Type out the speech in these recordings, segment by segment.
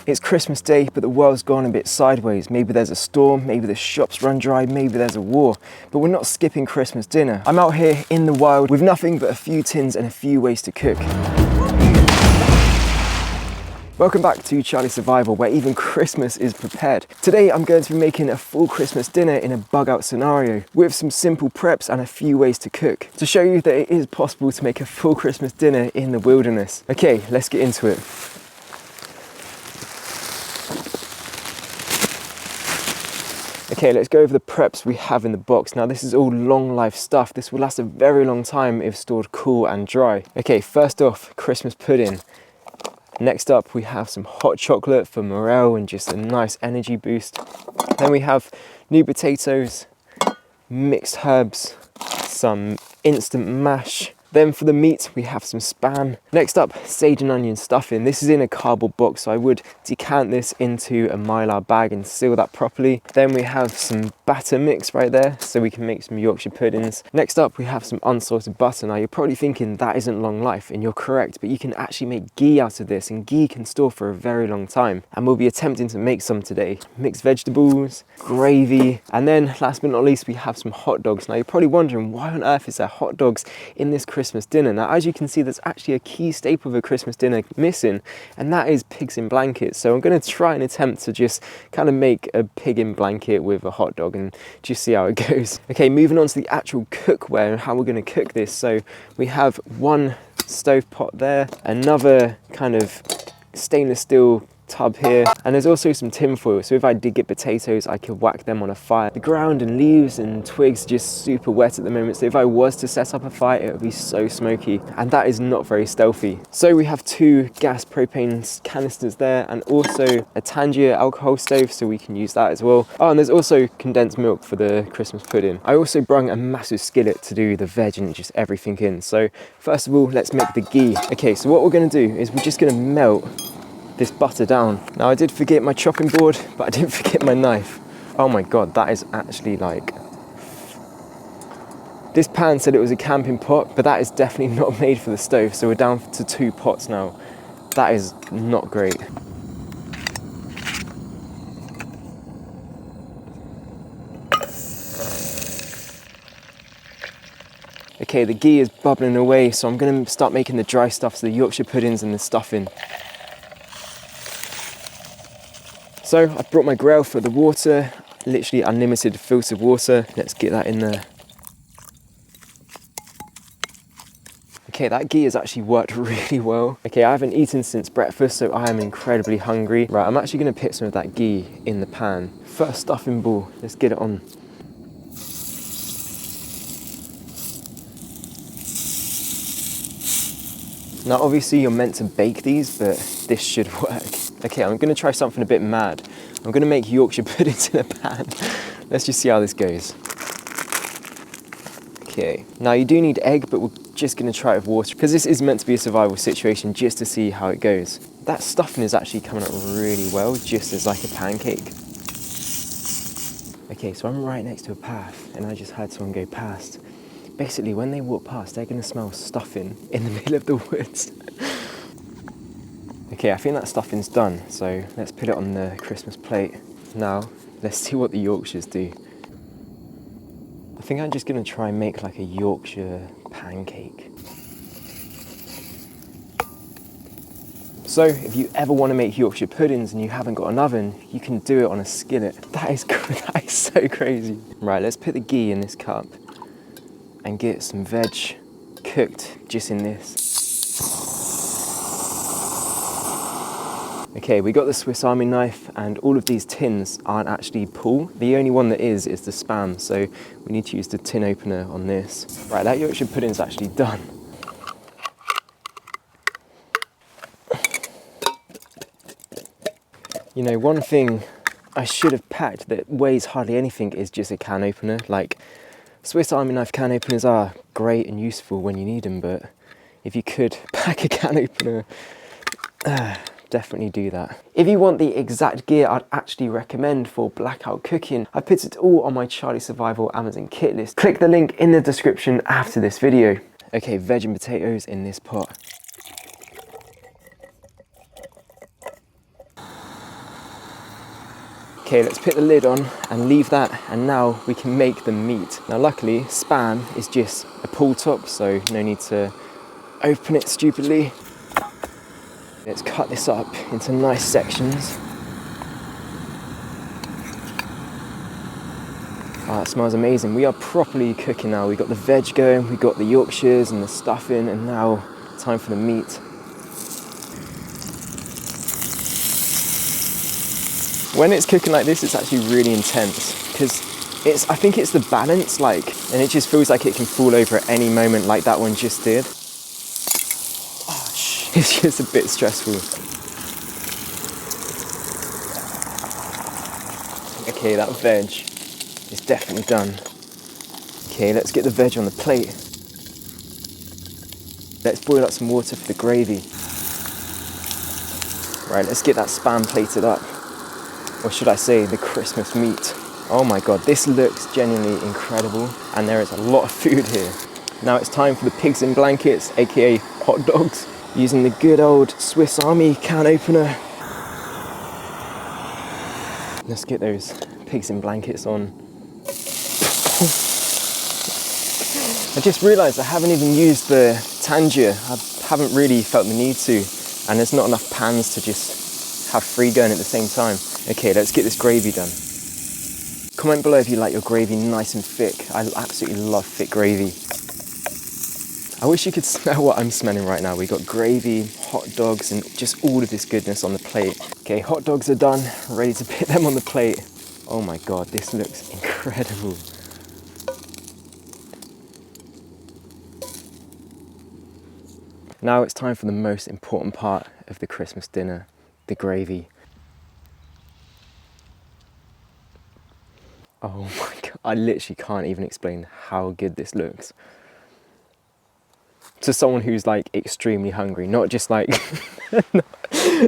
It's Christmas Day, but the world's gone a bit sideways. Maybe there's a storm, maybe the shops run dry, maybe there's a war, but we're not skipping Christmas dinner. I'm out here in the wild with nothing but a few tins and a few ways to cook. Welcome back to Charlie Survival, where even Christmas is prepared. Today I'm going to be making a full Christmas dinner in a bug out scenario with some simple preps and a few ways to cook to show you that it is possible to make a full Christmas dinner in the wilderness. Okay, let's get into it. Okay, let's go over the preps we have in the box. Now this is all long life stuff. This will last a very long time if stored cool and dry. Okay, first off, Christmas pudding. Next up, we have some hot chocolate for morale and just a nice energy boost. Then we have new potatoes, mixed herbs, some instant mash. Then for the meat, we have some Spam. Next up, sage and onion stuffing. This is in a cardboard box, so I would decant this into a Mylar bag and seal that properly. Then we have some batter mix right there, so we can make some Yorkshire puddings. Next up, we have some unsalted butter. Now you're probably thinking that isn't long life, and you're correct, but you can actually make ghee out of this, and ghee can store for a very long time. And we'll be attempting to make some today. Mixed vegetables, gravy, and then last but not least, we have some hot dogs. Now you're probably wondering, why on earth is there hot dogs in this Christmas dinner? Now, as you can see, there's actually a key staple of a Christmas dinner missing, and that is pigs in blankets. So I'm going to try and attempt to just kind of make a pig in blanket with a hot dog and just see how it goes. Okay, moving on to the actual cookware and how we're going to cook this. So we have one stove pot there, another kind of stainless steel tub here, and there's also some tin foil, so if I did get potatoes I could whack them on a fire. The ground and leaves and twigs are just super wet at the moment, so if I was to set up a fire it would be so smoky, and that is not very stealthy. So we have two gas propane canisters there, and also a Tangier alcohol stove, so we can use that as well. Oh, and there's also condensed milk for the Christmas pudding. I also brung a massive skillet to do the veg and just everything in. So first of all, let's make the ghee. Okay, so what we're going to do is we're just going to melt this butter down. Now I did forget my chopping board, but I didn't forget my knife. Oh my god, that is actually like... This pan said it was a camping pot, but that is definitely not made for the stove, so we're down to 2 pots now. That is not great. Okay, the ghee is bubbling away, so I'm going to start making the dry stuff, so the Yorkshire puddings and the stuffing. So I've brought my grill for the water, literally unlimited filtered water. Let's get that in there. Okay, that ghee has actually worked really well. Okay, I haven't eaten since breakfast, so I am incredibly hungry. Right, I'm actually going to put some of that ghee in the pan. First stuffing ball, let's get it on. Now obviously you're meant to bake these, but this should work. Okay, I'm going to try something a bit mad. I'm going to make Yorkshire puddings in a pan. Let's just see how this goes. Okay, now you do need egg, but we're just going to try it with water because this is meant to be a survival situation, just to see how it goes. That stuffing is actually coming up really well, just as like a pancake. Okay, so I'm right next to a path and I just had someone go past. Basically, when they walk past, they're going to smell stuffing in the middle of the woods. Okay, I think that stuffing's done, so let's put it on the Christmas plate. Now, let's see what the Yorkshires do. I think I'm just going to try and make like a Yorkshire pancake. So, if you ever want to make Yorkshire puddings and you haven't got an oven, you can do it on a skillet. That is so crazy. Right, let's put the ghee in this cup and get some veg cooked just in this. Okay, we got the Swiss Army knife, and all of these tins aren't actually pull. The only one that is the Spam, so we need to use the tin opener on this. Right, that Yorkshire pudding's actually done. You know, one thing I should have packed that weighs hardly anything is just a can opener. Like, Swiss Army knife can openers are great and useful when you need them, but if you could pack a can opener, definitely do that. If you want the exact gear I'd actually recommend for blackout cooking, I put it all on my Charlie Survival Amazon kit list. Click the link in the description after this video. Okay, veg and potatoes in this pot. Okay, let's put the lid on and leave that, and now we can make the meat. Now luckily, Spam is just a pull top, so no need to open it stupidly. Let's cut this up into nice sections. Oh, it smells amazing. We are properly cooking now. We've got the veg going, we've got the Yorkshires and the stuffing, and now time for the meat. When it's cooking like this, it's actually really intense because I think it's the balance, like, and it just feels like it can fall over at any moment like that one just did. Oh, it's just a bit stressful. Okay, that veg is definitely done. Okay, let's get the veg on the plate. Let's boil up some water for the gravy. Right, let's get that Spam plated up. Or should I say, the Christmas meat. Oh my God, this looks genuinely incredible, and there is a lot of food here. Now it's time for the pigs in blankets, aka hot dogs, using the good old Swiss Army can opener. Let's get those pigs in blankets on. I just realised I haven't even used the tangier. I haven't really felt the need to, and there's not enough pans to just have three going at the same time. Okay, let's get this gravy done. Comment below if you like your gravy nice and thick. I absolutely love thick gravy. I wish you could smell what I'm smelling right now. We've got gravy, hot dogs, and just all of this goodness on the plate. Okay, hot dogs are done, ready to put them on the plate. Oh my God, this looks incredible. Now it's time for the most important part of the Christmas dinner, the gravy. Oh my God, I literally can't even explain how good this looks. To someone who's like extremely hungry, not just like,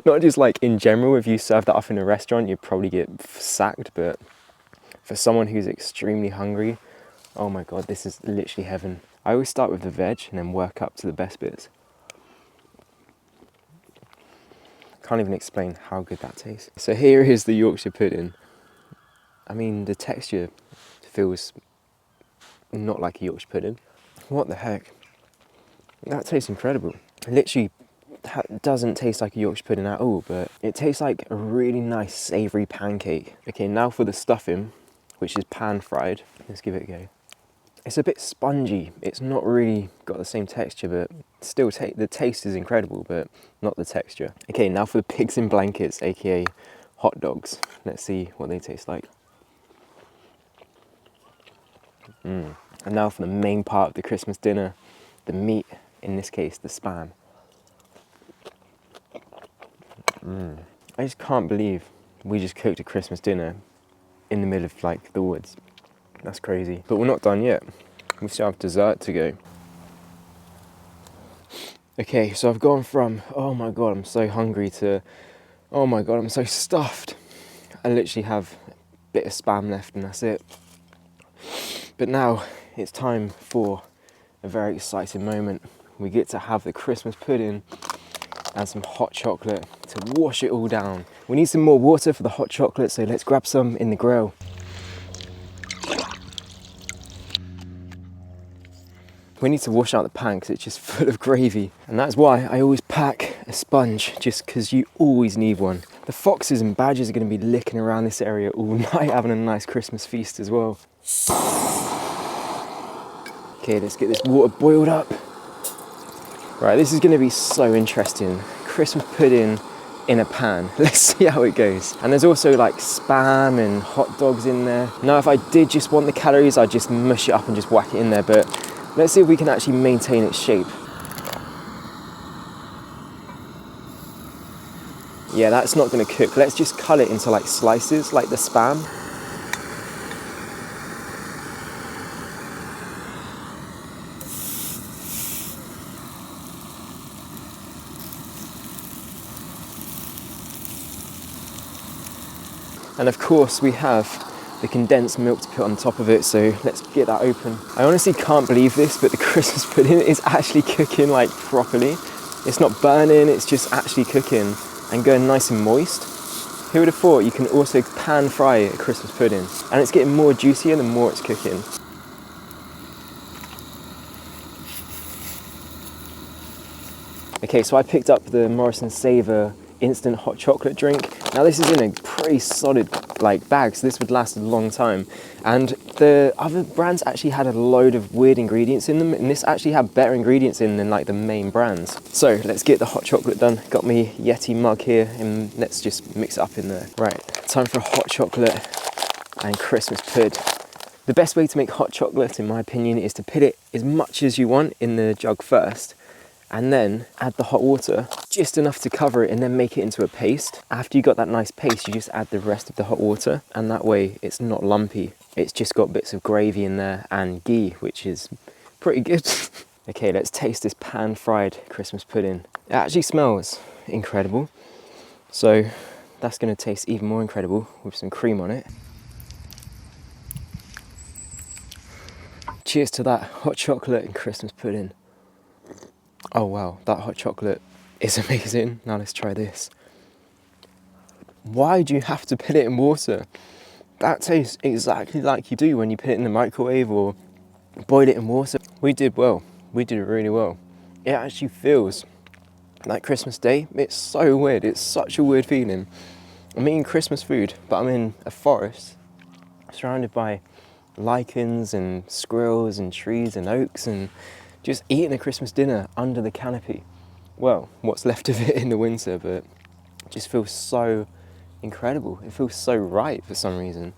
not just like in general, if you serve that up in a restaurant, you'd probably get sacked, but for someone who's extremely hungry, oh my God, this is literally heaven. I always start with the veg and then work up to the best bits. Can't even explain how good that tastes. So here is the Yorkshire pudding. I mean, the texture feels not like a Yorkshire pudding. What the heck? That tastes incredible. It literally doesn't taste like a Yorkshire pudding at all, but it tastes like a really nice savoury pancake. Okay, now for the stuffing, which is pan fried. Let's give it a go. It's a bit spongy. It's not really got the same texture, but still the taste is incredible, but not the texture. Okay, now for the pigs in blankets, aka hot dogs. Let's see what they taste like. And now for the main part of the Christmas dinner, the meat, in this case, the Spam. I just can't believe we just cooked a Christmas dinner in the middle of like the woods. That's crazy. But we're not done yet. We still have dessert to go. Okay, so I've gone from, oh my God, I'm so hungry, to, oh my God, I'm so stuffed. I literally have a bit of Spam left and that's it. But now it's time for a very exciting moment. We get to have the Christmas pudding and some hot chocolate to wash it all down. We need some more water for the hot chocolate, so let's grab some in the grill. We need to wash out the pan because it's just full of gravy. And that's why I always pack a sponge, just because you always need one. The foxes and badgers are going to be licking around this area all night, having a nice Christmas feast as well. Okay, let's get this water boiled up. Right, this is going to be so interesting. Christmas pudding in a pan. Let's see how it goes. And there's also like Spam and hot dogs in there. Now, if I did just want the calories, I'd just mush it up and just whack it in there, but let's see if we can actually maintain its shape. Yeah, that's not going to cook. Let's just cut it into like slices, like the Spam. And of course we have the condensed milk to put on top of it, so let's get that open. I honestly can't believe this, but the Christmas pudding is actually cooking like properly. It's not burning, it's just actually cooking and going nice and moist. Who would have thought you can also pan fry a Christmas pudding? And it's getting more juicier the more it's cooking. Okay, so I picked up the Morrison Savor instant hot chocolate drink. Now this is in a pretty solid bag, so this would last a long time. And the other brands actually had a load of weird ingredients in them, and this actually had better ingredients in than the main brands. So let's get the hot chocolate done. Got me Yeti mug here, and let's just mix it up in there. Right, time for a hot chocolate and Christmas pud. The best way to make hot chocolate, in my opinion, is to put it as much as you want in the jug first, and then add the hot water, just enough to cover it, and then make it into a paste. After you got that nice paste, you just add the rest of the hot water, and that way it's not lumpy. It's just got bits of gravy in there and ghee, which is pretty good. Okay, let's taste this pan-fried Christmas pudding. It actually smells incredible. So that's gonna taste even more incredible with some cream on it. Cheers to that hot chocolate and Christmas pudding. Oh wow, that hot chocolate is amazing. Now let's try this. Why do you have to put it in water? That tastes exactly like you do when you put it in the microwave or boil it in water. We did well. We did really well. It actually feels like Christmas Day. It's so weird. It's such a weird feeling. I'm eating Christmas food, but I'm in a forest surrounded by lichens and squirrels and trees and oaks, and just eating a Christmas dinner under the canopy. Well, what's left of it in the winter, but it just feels so incredible. It feels so right for some reason.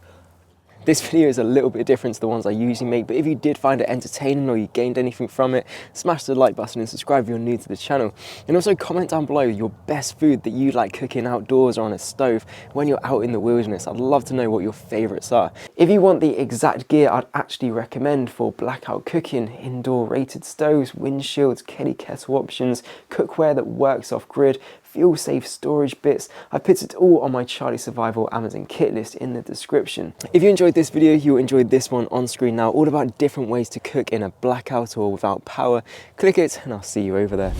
This video is a little bit different to the ones I usually make, but if you did find it entertaining or you gained anything from it, smash the like button and subscribe if you're new to the channel. And also comment down below your best food that you like cooking outdoors or on a stove when you're out in the wilderness. I'd love to know what your favorites are. If you want the exact gear I'd actually recommend for blackout cooking, indoor rated stoves, windshields, Kelly kettle options, cookware that works off grid, fuel safe storage bits, I put it all on my Charlie Survival Amazon kit list in the description. If you enjoyed this video, you'll enjoy this one on screen now, all about different ways to cook in a blackout or without power. Click it and I'll see you over there.